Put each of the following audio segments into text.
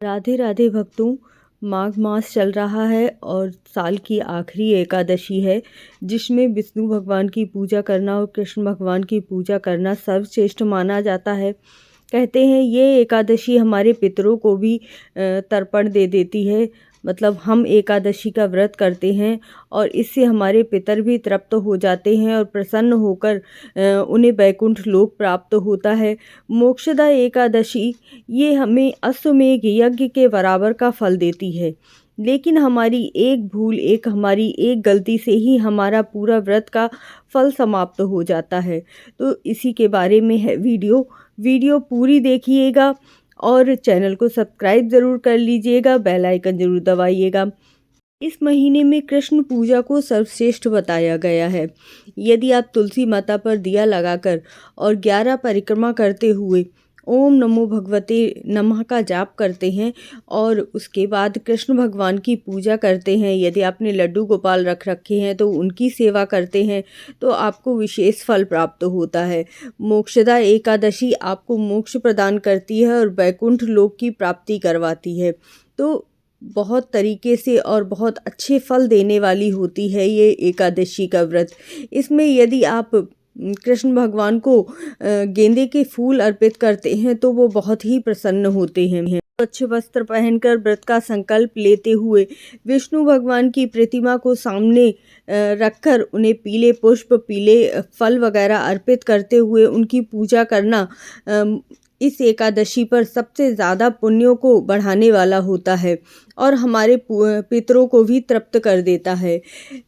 राधे राधे भक्तों, माघ मास चल रहा है और साल की आखिरी एकादशी है, जिसमें विष्णु भगवान की पूजा करना और कृष्ण भगवान की पूजा करना सर्वश्रेष्ठ माना जाता है। कहते हैं ये एकादशी हमारे पितरों को भी तर्पण दे देती है। मतलब हम एकादशी का व्रत करते हैं और इससे हमारे पितर भी तृप्त हो जाते हैं और प्रसन्न होकर उन्हें वैकुंठ लोक प्राप्त होता है। मोक्षदा एकादशी ये हमें अश्वमेध यज्ञ के बराबर का फल देती है, लेकिन हमारी एक भूल, हमारी एक गलती से ही हमारा पूरा व्रत का फल समाप्त हो जाता है। तो इसी के बारे में है वीडियो पूरी देखिएगा और चैनल को सब्सक्राइब ज़रूर कर लीजिएगा, बेल आइकन ज़रूर दबाइएगा। इस महीने में कृष्ण पूजा को सर्वश्रेष्ठ बताया गया है। यदि आप तुलसी माता पर दिया लगाकर और 11 परिक्रमा करते हुए ओम नमो भगवते नमः का जाप करते हैं और उसके बाद कृष्ण भगवान की पूजा करते हैं, यदि आपने लड्डू गोपाल रख रखे हैं तो उनकी सेवा करते हैं, तो आपको विशेष फल प्राप्त होता है। मोक्षदा एकादशी आपको मोक्ष प्रदान करती है और वैकुंठ लोक की प्राप्ति करवाती है। तो बहुत तरीके से और बहुत अच्छे फल देने वाली होती है ये एकादशी का व्रत। इसमें यदि आप कृष्ण भगवान को गेंदे के फूल अर्पित करते हैं तो वो बहुत ही प्रसन्न होते हैं। स्वच्छ वस्त्र पहनकर व्रत का संकल्प लेते हुए विष्णु भगवान की प्रतिमा को सामने रखकर उन्हें पीले पुष्प, पीले फल वगैरह अर्पित करते हुए उनकी पूजा करना इस एकादशी पर सबसे ज़्यादा पुण्यों को बढ़ाने वाला होता है और हमारे पितरों को भी तृप्त कर देता है।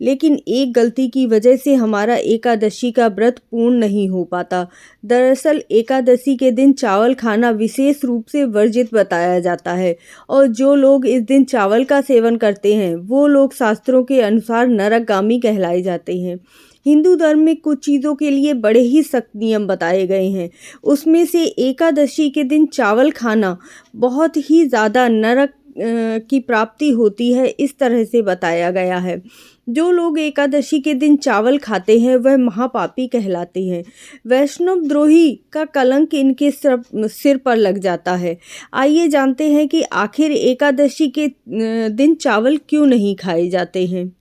लेकिन एक गलती की वजह से हमारा एकादशी का व्रत पूर्ण नहीं हो पाता। दरअसल एकादशी के दिन चावल खाना विशेष रूप से वर्जित बताया जाता है और जो लोग इस दिन चावल का सेवन करते हैं वो लोग शास्त्रों के अनुसार नरकगामी कहलाए जाते हैं। हिंदू धर्म में कुछ चीज़ों के लिए बड़े ही सख्त नियम बताए गए हैं। उसमें से एकादशी के दिन चावल खाना बहुत ही ज़्यादा नरक की प्राप्ति होती है, इस तरह से बताया गया है। जो लोग एकादशी के दिन चावल खाते हैं वह महापापी कहलाते हैं। वैष्णव द्रोही का कलंक इनके सिर पर लग जाता है। आइए जानते हैं कि आखिर एकादशी के दिन चावल क्यों नहीं खाए जाते हैं।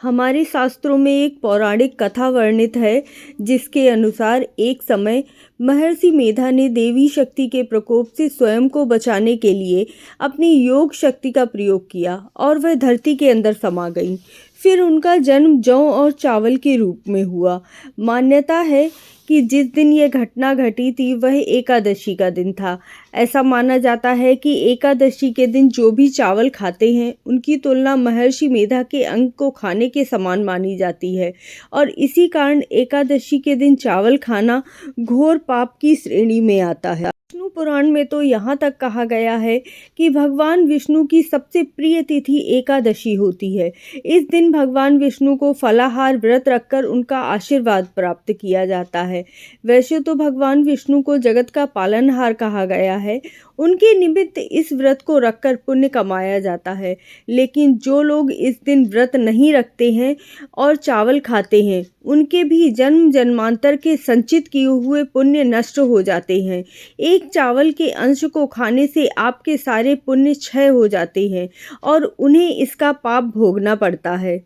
हमारे शास्त्रों में एक पौराणिक कथा वर्णित है, जिसके अनुसार एक समय महर्षि मेधा ने देवी शक्ति के प्रकोप से स्वयं को बचाने के लिए अपनी योग शक्ति का प्रयोग किया और वह धरती के अंदर समा गई। फिर उनका जन्म जौ और चावल के रूप में हुआ। मान्यता है कि जिस दिन यह घटना घटी थी वह एकादशी का दिन था। ऐसा माना जाता है कि एकादशी के दिन जो भी चावल खाते हैं उनकी तुलना महर्षि मेधा के अंग को खाने के समान मानी जाती है और इसी कारण एकादशी के दिन चावल खाना घोर पाप की श्रेणी में आता है। विष्णु पुराण में तो यहाँ तक कहा गया है कि भगवान विष्णु की सबसे प्रिय तिथि एकादशी होती है। इस दिन भगवान विष्णु को फलाहार व्रत रखकर उनका आशीर्वाद प्राप्त किया जाता है। वैसे तो भगवान विष्णु को जगत का पालनहार कहा गया है, उनके निमित्त इस व्रत को रखकर पुण्य कमाया जाता है। लेकिन जो लोग इस दिन व्रत नहीं रखते हैं और चावल खाते हैं उनके भी जन्म जन्मांतर के संचित किए हुए पुण्य नष्ट हो जाते हैं। एक चावल के अंश को खाने से आपके सारे पुण्य क्षय हो जाते हैं और उन्हें इसका पाप भोगना पड़ता है।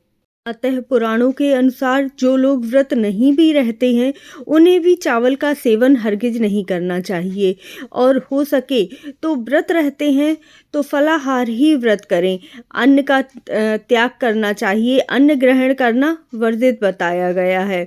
अतः पुराणों के अनुसार जो लोग व्रत नहीं भी रहते हैं उन्हें भी चावल का सेवन हरगिज नहीं करना चाहिए और हो सके तो व्रत रहते हैं तो फलाहार ही व्रत करें। अन्न का त्याग करना चाहिए, अन्न ग्रहण करना वर्जित बताया गया है।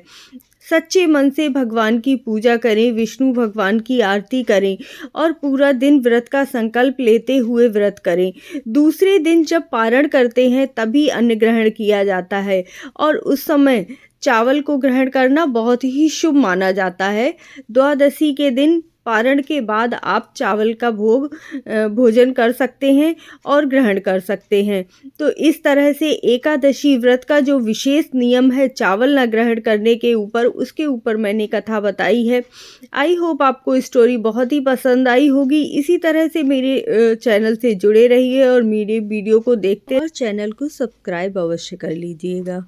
सच्चे मन से भगवान की पूजा करें, विष्णु भगवान की आरती करें और पूरा दिन व्रत का संकल्प लेते हुए व्रत करें। दूसरे दिन जब पारण करते हैं तभी अन्न ग्रहण किया जाता है और उस समय चावल को ग्रहण करना बहुत ही शुभ माना जाता है। द्वादशी के दिन पारण के बाद आप चावल का भोजन कर सकते हैं और ग्रहण कर सकते हैं। तो इस तरह से एकादशी व्रत का जो विशेष नियम है चावल न ग्रहण करने के ऊपर, उसके ऊपर मैंने कथा बताई है। आई होप आपको स्टोरी बहुत ही पसंद आई होगी। इसी तरह से मेरे चैनल से जुड़े रहिए और मेरे वीडियो को देखते और चैनल को सब्सक्राइब अवश्य कर लीजिएगा।